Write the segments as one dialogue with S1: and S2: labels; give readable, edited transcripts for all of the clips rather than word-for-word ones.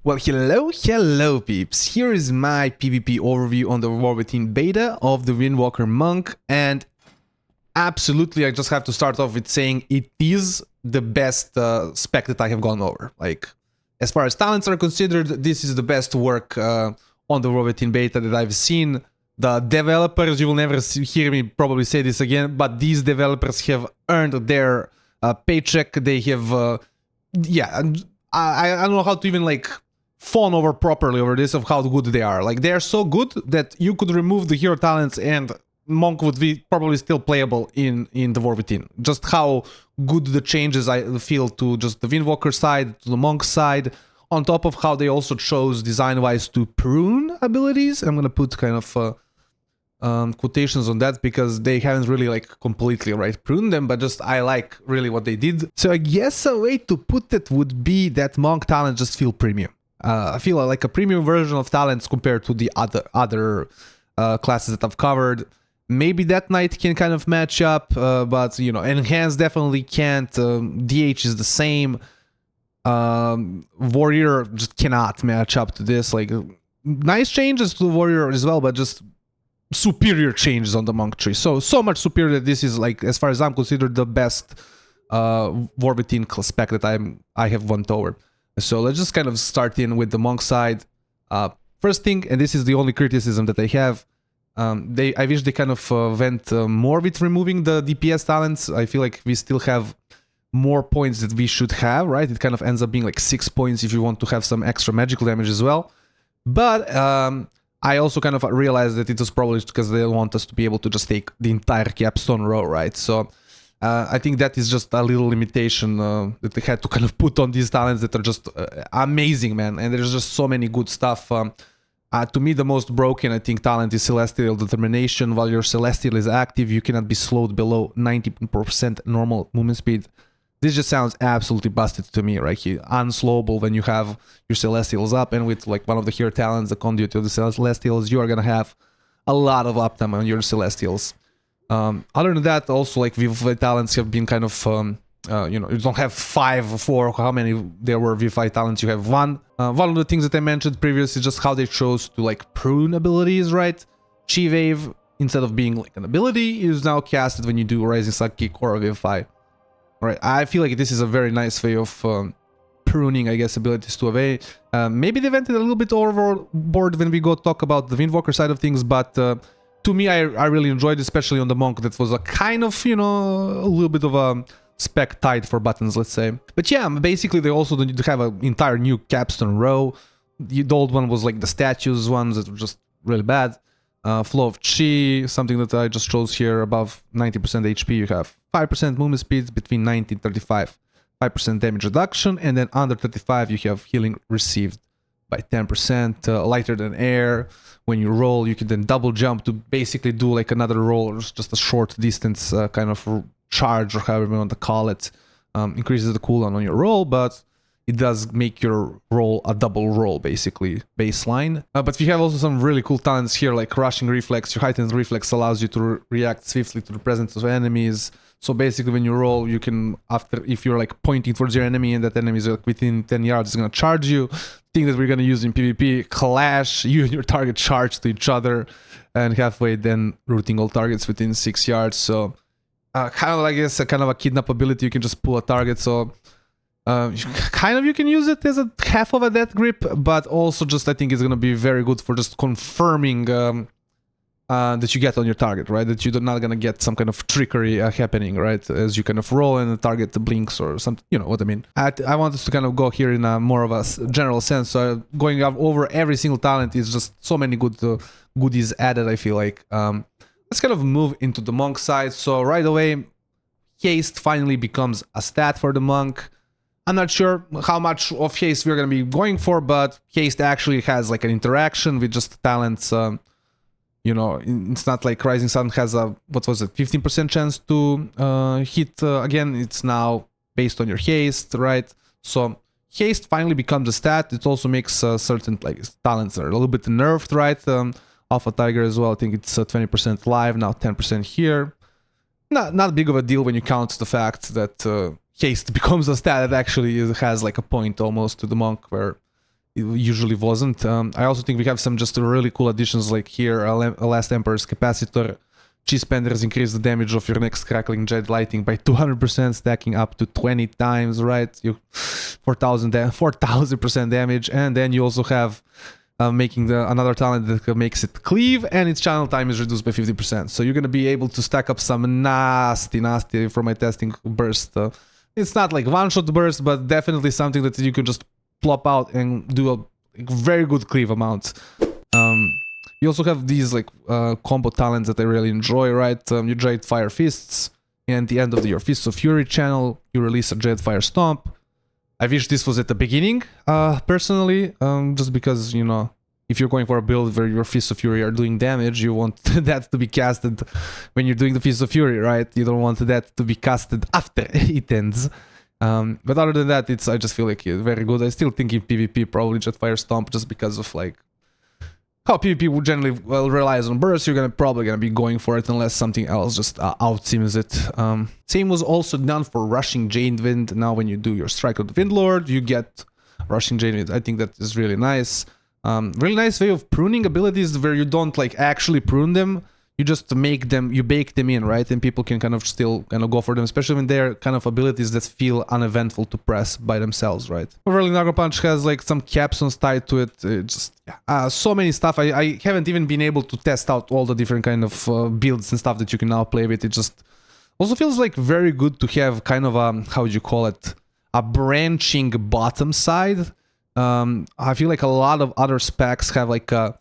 S1: Well, hello peeps. Here is my PvP overview on the War Within beta of the Windwalker Monk, and absolutely I just have to start off with saying it is the best spec that I have gone over. Like, as far as talents are considered, this is the best work on the War Within beta that I've seen. The developers, you will never hear me probably say this again, but these developers have earned their paycheck. They have, yeah, I don't know how to even like fawn over properly over this of how good they are. Like, they are so good that you could remove the hero talents and Monk would be probably still playable in the War Within. Just how good the changes I feel to just the Windwalker side, to the Monk side, on top of how they also chose design-wise to prune abilities. I'm gonna put kind of quotations on that because they haven't really like completely pruned them, but just I like really what they did. So I guess a way to put it would be that Monk talent just feel premium. I feel like a premium version of talents compared to the other classes that I've covered. Maybe that Knight can kind of match up, but you know, Enhance definitely can't. DH is the same. Warrior just cannot match up to this. Like, nice changes to the Warrior as well, but just superior changes on the Monk tree. So much superior that this is, like, as far as I'm considered, the best War Within spec that I have went over. So let's just kind of start in with the Monk side. First thing, and this is the only criticism that I have, I wish they kind of went more with removing the DPS talents. I feel like we still have more points that we should have, right? It kind of ends up being like 6 points if you want to have some extra magical damage as well. But I also kind of realized that it was probably because they want us to be able to just take the entire capstone row, right? So I think that is just a little limitation that they had to kind of put on these talents that are just amazing, man. And there's just so many good stuff. To me, the most broken, I think, talent is Celestial Determination. While your Celestial is active, you cannot be slowed below 90% normal movement speed. This just sounds absolutely busted to me, right? Unslowable when you have your Celestials up, and with like one of the hero talents, the Conduit of the Celestials, you are gonna have a lot of uptime on your Celestials. Other than that, also like Vivify talents have been kind of, you know, you don't have 5 or 4, how many there were Vivify talents, you have 1. One of the things that I mentioned previously is just how they chose to like prune abilities, right? Chi Wave, instead of being like an ability, is now casted when you do Rising Sun Kick or Vivify. Right, I feel like this is a very nice way of pruning, I guess, abilities to away. Maybe they went a little bit overboard when we go talk about the Windwalker side of things, but to me, I really enjoyed it, especially on the Monk. That was a kind of, you know, a little bit of a spec tied for buttons, let's say. But yeah, basically they also need to have an entire new capstone row. The old one was like the statues ones that were just really bad. Flow of Chi, something that I just chose here, above 90% HP, you have 5% movement speed between 90 and 35, 5% damage reduction, and then under 35 you have healing received by 10%, lighter than air. When you roll, you can then double jump to basically do like another roll, or just a short distance kind of charge, or however you want to call it. Increases the cooldown on your roll, but it does make your roll a double roll, basically, baseline. But we have also some really cool talents here, like Rushing Reflex. Your heightened reflex allows you to react swiftly to the presence of enemies. So basically, when you roll, you can, if you're like pointing towards your enemy and that enemy is like within 10 yards, it's gonna charge you. Thing that we're gonna use in PvP, clash, you and your target charge to each other, and halfway then routing all targets within 6 yards. So kind of like, I guess, a kind of a kidnap ability. You can just pull a target, so you can use it as a half of a death grip, but also just I think it's gonna be very good for just confirming that you get on your target, right? That you're not gonna get some kind of trickery happening, right? As you kind of roll and the target blinks or something, you know what I mean. I want us to kind of go here in a more of a general sense. So going over every single talent is just so many good goodies added, I feel like. Let's kind of move into the Monk side. So right away, Haste finally becomes a stat for the Monk. I'm not sure how much of Haste we're going to be going for, but Haste actually has like an interaction with just talents. You know, it's not like Rising Sun has a, what was it, 15% chance to hit again. It's now based on your Haste, right? So Haste finally becomes a stat. It also makes certain like talents are a little bit nerfed, right? Alpha Tiger as well, I think it's 20% live, now 10% here. Not big of a deal when you count the fact that Haste becomes a stat that actually has like a point almost to the Monk, where it usually wasn't. I also think we have some just really cool additions like here, Last Emperor's Capacitor. Cheese Penders increase the damage of your next Crackling Jet Lighting by 200%, stacking up to 20 times, right? You 4,000% damage, and then you also have making another talent that makes it cleave, and its channel time is reduced by 50%. So you're gonna be able to stack up some nasty from my testing burst. It's not like one-shot burst, but definitely something that you can just plop out and do a very good cleave amount. You also have these like combo talents that I really enjoy, right? You Jade Fire Fists, and at the end of your Fists of Fury channel, you release a Jade Fire Stomp. I wish this was at the beginning, personally, just because, you know, if you're going for a build where your Fists of Fury are doing damage, you want that to be casted when you're doing the Fists of Fury, right? You don't want that to be casted after it ends. But other than that, I just feel like it's very good. I still think in PvP, probably Jetfire Stomp, just because of like how PvP would generally relies on burst. You're probably gonna be going for it unless something else just outseams it. Same was also done for Rushing Jade Wind. Now when you do your Strike of the Windlord, you get Rushing Jade Wind. I think that is really nice. Really nice way of pruning abilities where you don't like actually prune them. You just make them, you bake them in, right? And people can kind of still kind of go for them, especially when they're kind of abilities that feel uneventful to press by themselves, right? Overall, Naga Punch has like some capstones tied to it. So many stuff. I haven't even been able to test out all the different kind of builds and stuff that you can now play with. It just also feels like very good to have kind of a, how would you call it? A branching bottom side. I feel like a lot of other specs have like a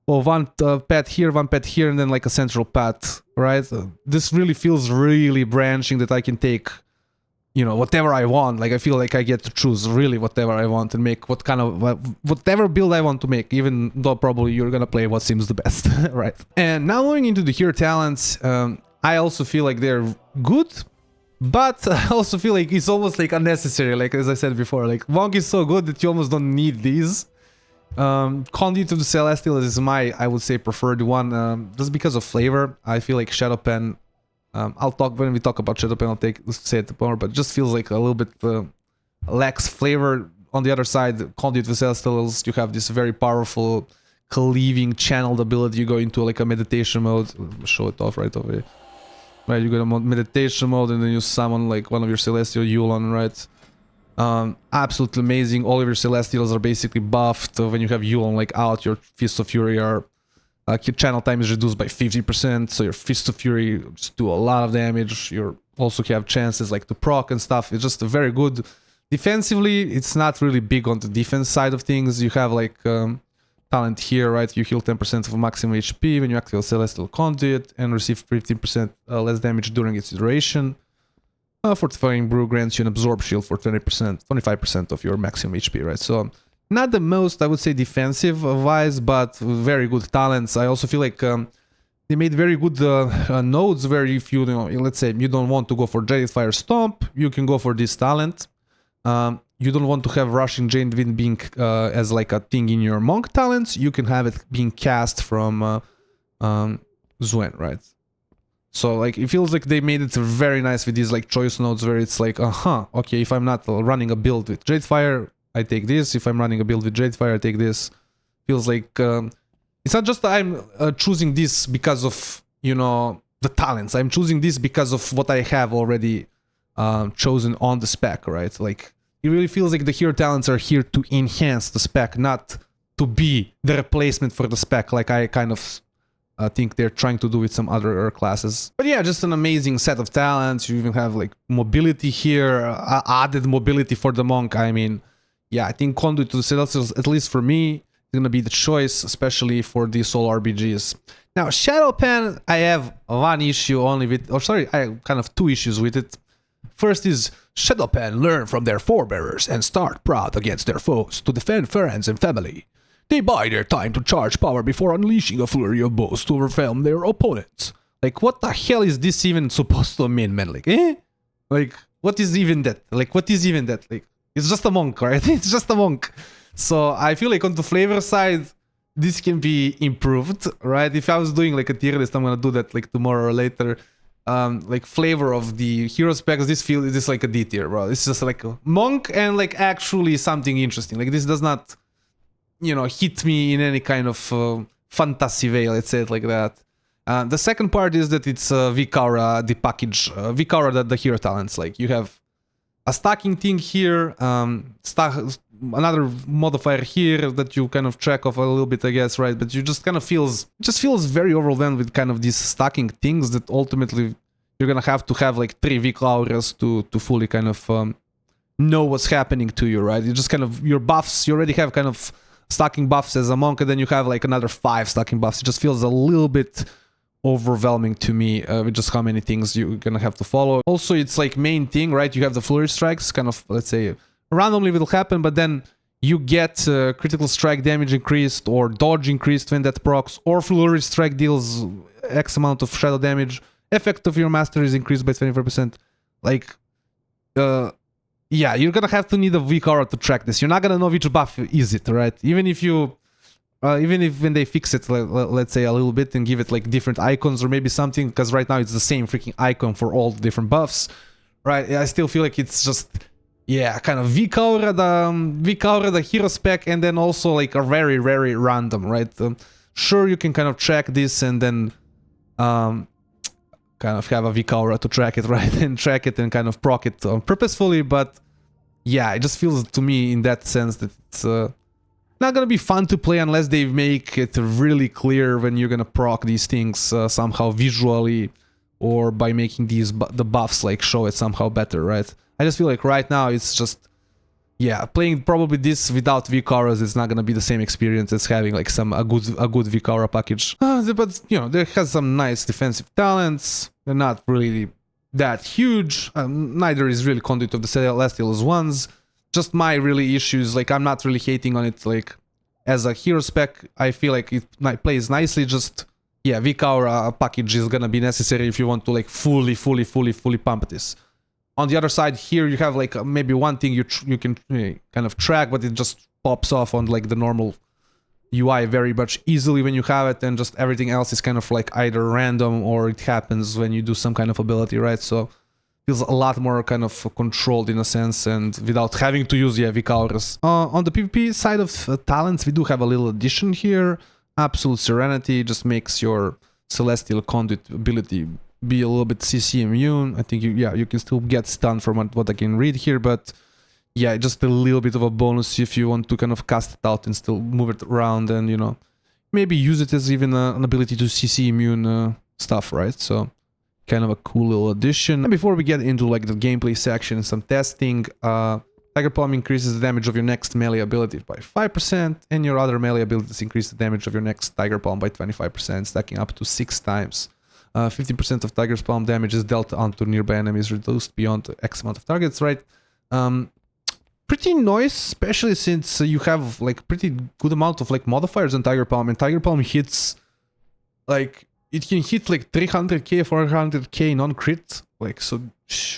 S1: one pet here, and then like a central path, right? This really feels really branching that I can take, you know, whatever I want. Like I feel like I get to choose really whatever I want and make what kind of whatever build I want to make, even though probably you're gonna play what seems the best, right? And now moving into the hero talents, I also feel like they're good, but I also feel like it's almost like unnecessary. Like as I said before, like Monk is so good that you almost don't need these. Conduit to the Celestial is my, I would say, preferred one, just because of flavor. I feel like Shadow Pen, I'll talk, when we talk about Shadow Pen, I'll say it more, but it just feels like a little bit lacks flavor. On the other side, Conduit to the Celestials, you have this very powerful cleaving channeled ability. You go into like a meditation mode, show it off right over here. Right, you go to meditation mode and then you summon like one of your Celestial Yulon, right? Absolutely amazing. All of your Celestials are basically buffed. When you have Yulon like out, your Fist of Fury are like your channel time is reduced by 50%, so your Fist of Fury just do a lot of damage. You also have chances like to proc and stuff. It's just very good. Defensively, it's not really big on the defense side of things. You have like talent here, right? You heal 10% of maximum HP when you activate Celestial Conduit and receive 15% less damage during its duration. Fortifying Brew grants you an Absorb Shield for 25% of your maximum HP, right? So, not the most, I would say, defensive-wise, but very good talents. I also feel like they made very good nodes where if you know, let's say you don't want to go for Jade Fire Stomp, you can go for this talent. You don't want to have Rushing Jade Wind being as like a thing in your Monk talents, you can have it being cast from Zuen, right? So like it feels like they made it very nice with these like choice nodes where it's like, okay, if I'm not running a build with Jadefire, I take this. If I'm running a build with Jadefire, I take this. Feels like it's not just that I'm choosing this because of, you know, the talents. I'm choosing this because of what I have already chosen on the spec, right? Like it really feels like the hero talents are here to enhance the spec, not to be the replacement for the spec, like I kind of think they're trying to do with some other classes. But yeah, just an amazing set of talents. You even have like mobility here, added mobility for the Monk. I mean, yeah, I think Conduit to the Celestials, at least for me, is gonna be the choice, especially for the solo RPGs. Now, Shadow Pen, I have one issue only with, or sorry, I have kind of two issues with it. First is, Shadow Pen learn from their forebearers and start proud against their foes to defend friends and family. They buy their time to charge power before unleashing a flurry of blows to overwhelm their opponents. Like, what the hell is this even supposed to mean, man? Like, Like, what is even that? Like, what is even that? Like, it's just a monk, right? It's just a monk. So, I feel like on the flavor side, this can be improved, right? If I was doing like a tier list, I'm gonna do that like tomorrow or later. Like flavor of the hero specs, this is like a D tier, bro. It's just like a monk and like actually something interesting. Like, this does not you know, hit me in any kind of fantasy way, let's say it like that. The second part is that it's Aura, the package, Aura, the hero talents. Like you have a stacking thing here, another modifier here that you kind of track off a little bit, I guess, right? But you just kind of feels very overwhelmed with kind of these stacking things that ultimately you're gonna have to have like 3 Vic auras to fully kind of know what's happening to you, right? You just kind of, your buffs, you already have kind of stacking buffs as a monk, and then you have like another 5 stacking buffs. It just feels a little bit overwhelming to me with just how many things you're gonna have to follow. Also, it's like main thing, right? You have the flurry strikes, kind of, let's say, randomly will happen, but then you get critical strike damage increased or dodge increased when that procs, or flurry strike deals X amount of shadow damage. Effect of your master is increased by 25%. Like, yeah, you're gonna have to need a weak aura to track this. You're not gonna know which buff is it, right? Even if you, even if when they fix it, let's say a little bit and give it like different icons or maybe something, because right now it's the same freaking icon for all the different buffs, right? I still feel like it's just, yeah, kind of weak aura, the hero spec, and then also like a very, very random, right? Sure, you can kind of track this and then kind of have a weak aura to track it, right? And track it and kind of proc it purposefully, but yeah, it just feels to me in that sense that it's not gonna be fun to play unless they make it really clear when you're gonna proc these things somehow visually, or by making these the buffs like show it somehow better, right? I just feel like right now it's just, yeah, playing probably this without Vic auras is not gonna be the same experience as having like a good Vic aura package. But you know, there has some nice defensive talents. They're not really that huge. Neither is really Conduit of the Celestials ones. Just my really issues, like I'm not really hating on it. Like as a hero spec, I feel like it plays nicely. Just, yeah, Vic aura package is gonna be necessary if you want to like fully pump this. On the other side here, you have like maybe one thing you can kind of track, but it just pops off on like the normal UI very much easily when you have it, and just everything else is kind of like either random or it happens when you do some kind of ability, right? So feels a lot more kind of controlled in a sense, and without having to use, yeah, Vic auras. On the PvP side of talents, we do have a little addition here. Absolute Serenity just makes your Celestial Conduit ability be a little bit CC immune. I think you can still get stunned from what I can read here, but yeah, just a little bit of a bonus if you want to kind of cast it out and still move it around, and you know, maybe use it as even an ability to CC immune stuff, right? So kind of a cool little addition. And before we get into like the gameplay section and some testing, Tiger Palm increases the damage of your next melee ability by 5%, and your other melee abilities increase the damage of your next Tiger Palm by 25%, stacking up to 6 times. 50% of Tiger's Palm damage is dealt onto nearby enemies, reduced beyond X amount of targets, right? Pretty nice, especially since you have like pretty good amount of like modifiers on Tiger Palm, and Tiger Palm hits like, it can hit like 300k, 400k non-crit, like, so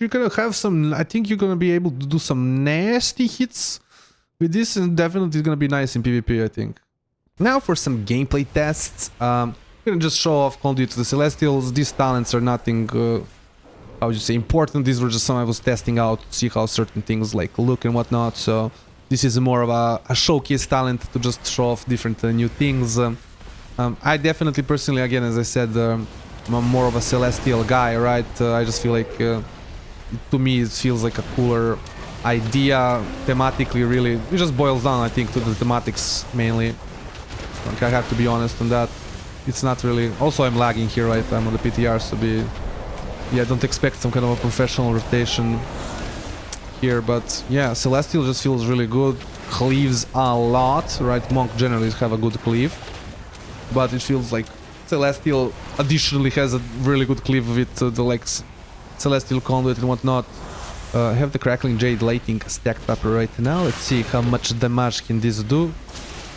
S1: you're gonna have some, I think you're gonna be able to do some nasty hits with this, and definitely it's gonna be nice in PvP, I think. Now for some gameplay tests. I'm gonna just show off Conduit to the Celestials. These talents are nothing, how would you say, important. These were just some I was testing out to see how certain things like look and whatnot. So this is more of a showcase talent to just show off different new things. I definitely personally, again, as I said, I'm more of a Celestial guy, right? I just feel like, to me, it feels like a cooler idea thematically. Really, it just boils down, I think, to the thematics mainly. Like, I have to be honest on that. It's not really... Also, I'm lagging here, right? I'm on the PTR, so yeah, don't expect some kind of a professional rotation here, but yeah, Celestial just feels really good. Cleaves a lot, right? Monk generally have a good cleave, but it feels like Celestial additionally has a really good cleave with the like Celestial Conduit and whatnot. I have the Crackling Jade lighting stacked up right now. Let's see how much damage can this do.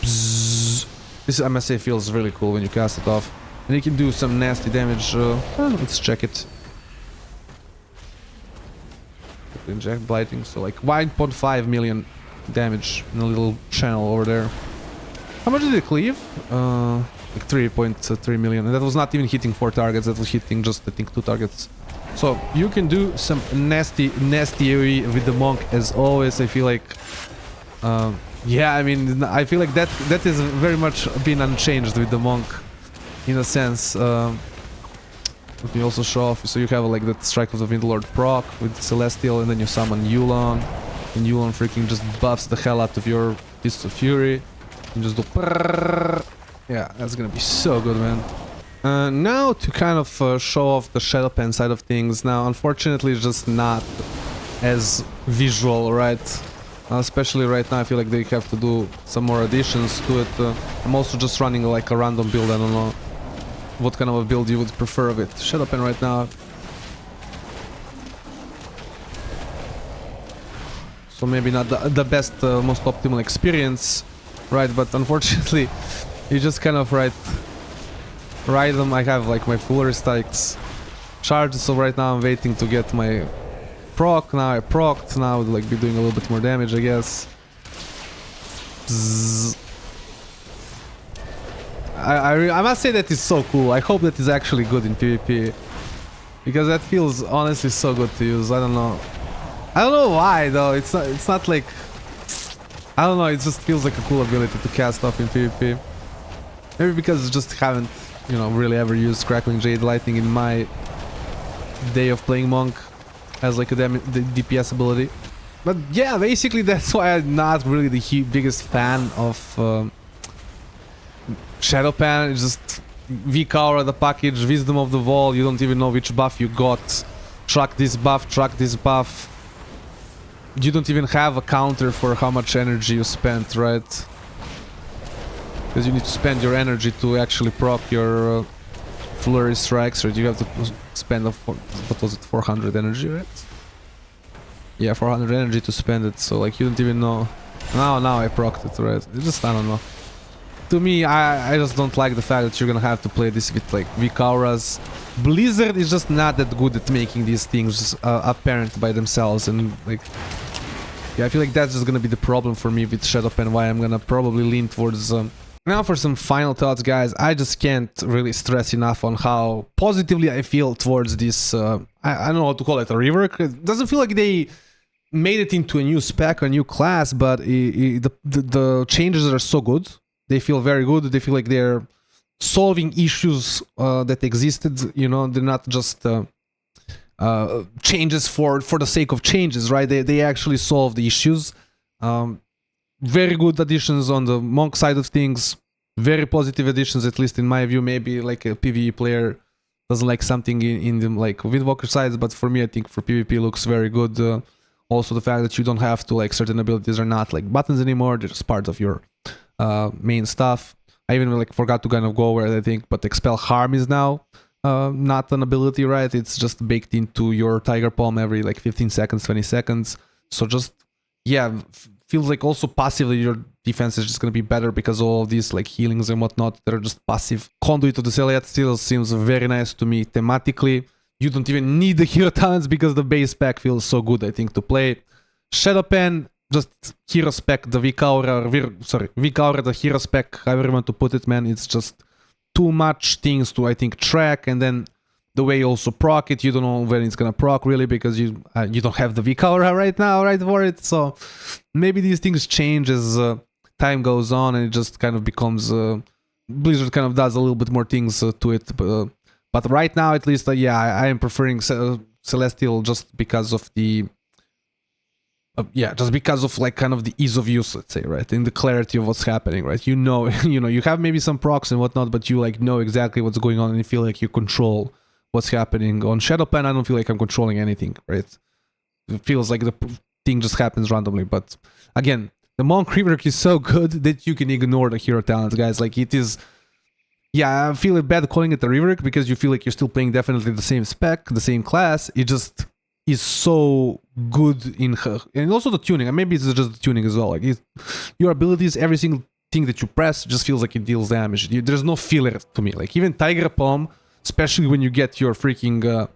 S1: Bzzz. This, I must say, feels really cool when you cast it off. And you can do some nasty damage. Let's check it. Inject blighting, so like 1.5 million damage in a little channel over there. How much did it cleave? Like 3.3 million. And that was not even hitting 4 targets, that was hitting just, I think, 2 targets. So you can do some nasty AoE with the monk as always. I feel like Yeah, I mean, I feel like that is very much been unchanged with the monk, in a sense. Let me also show off. So you have like that Strike of the Windlord proc with Celestial, and then you summon Yulon, and Yulon freaking just buffs the hell out of your Fist of Fury, and just do prrrr. Yeah, that's gonna be so good, man. Now to kind of show off the Shadow Pen side of things. Now, unfortunately, it's just not as visual, right? Especially right now, I feel like they have to do some more additions to it. I'm also just running like a random build. I don't know what kind of a build you would prefer of it. Shadow Pen right now. So maybe not the best, most optimal experience, right? But unfortunately, you just kind of ride them. I have like my fuller stacks charged, so right now I'm waiting to get my proc. Now I procced, now I would like be doing a little bit more damage, I guess. Bzzz. I must say that is so cool. I hope that is actually good in PvP, because that feels honestly so good to use. I don't know why though. It's not like, I don't know, it just feels like a cool ability to cast off in PvP. Maybe because I just haven't, you know, really ever used Crackling Jade Lightning in my day of playing Monk as like a DPS ability. But yeah, basically that's why I'm not really the biggest fan of Shadow Pen. It's just weak aura, the package, Wisdom of the Wall. You don't even know which buff you got. Track this buff, track this buff. You don't even have a counter for how much energy you spent, right? Because you need to spend your energy to actually proc your flurry strikes, right? You have to spend, what was it, 400 energy, right? Yeah, 400 energy to spend it, so like you don't even know. Now I procced it, right? It's just, I don't know. To me, I just don't like the fact that you're gonna have to play this with like weak auras. Blizzard is just not that good at making these things apparent by themselves, and like, yeah, I feel like that's just gonna be the problem for me with Shadow Pen, why I'm gonna probably lean towards Now for some final thoughts, guys. I just can't really stress enough on how positively I feel towards this, I don't know how to call it, a rework. It doesn't feel like they made it into a new spec, a new class, but the changes are so good. They feel very good. They feel like they're solving issues that existed, you know. They're not just changes for the sake of changes, right? They actually solve the issues. Very good additions on the Monk side of things. Very positive additions, at least in my view. Maybe like a PvE player doesn't like something in the like Windwalker Sides, but for me, I think for PvP looks very good. Also, the fact that you don't have to, like, certain abilities are not like buttons anymore; they're just part of your main stuff. I even like forgot to kind of go over it, I think, but Expel Harm is now not an ability, right? It's just baked into your Tiger Palm every like 15 seconds, 20 seconds. So just, yeah, feels like also passively your defense is just going to be better because all of these like healings and whatnot, they're just passive. Conduit to the Celiat still seems very nice to me thematically. You don't even need the hero talents because the base pack feels so good, I think, to play. Shadow Pen, just hero spec, the Weak Aura, Weak Aura, the hero spec, however you want to put it, man. It's just too much things to, I think, track, and then the way you also proc it, you don't know when it's gonna proc really because you don't have the Weak Aura right now, right, for it. So maybe these things change as time goes on, and it just kind of becomes Blizzard kind of does a little bit more things to it. But right now, at least, yeah, I am preferring Celestial just because of the yeah, just because of like kind of the ease of use, let's say, right, and the clarity of what's happening, right? You know, you have maybe some procs and whatnot, but you like know exactly what's going on, and you feel like you control what's happening. On Shadow Pen, I don't feel like I'm controlling anything, right? It feels like the thing just happens randomly. But again, the Monk rework is so good that you can ignore the hero talents, guys. Like, it is, yeah, I feel bad calling it a rework because you feel like you're still playing definitely the same spec, the same class. It just is so good in her, and also the tuning, and maybe it's just the tuning as well. Like, your abilities, every single thing that you press just feels like it deals damage. There's no filler to me. Like, even Tiger Palm, especially when you get your freaking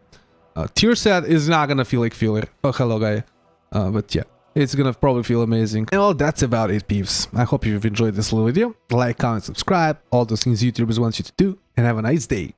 S1: tier set, is not gonna feel like filler. Oh, hello, guy. But yeah, it's gonna probably feel amazing. And well, that's about it, peeps. I hope you've enjoyed this little video. Like, comment, subscribe, all those things YouTubers want you to do, and have a nice day.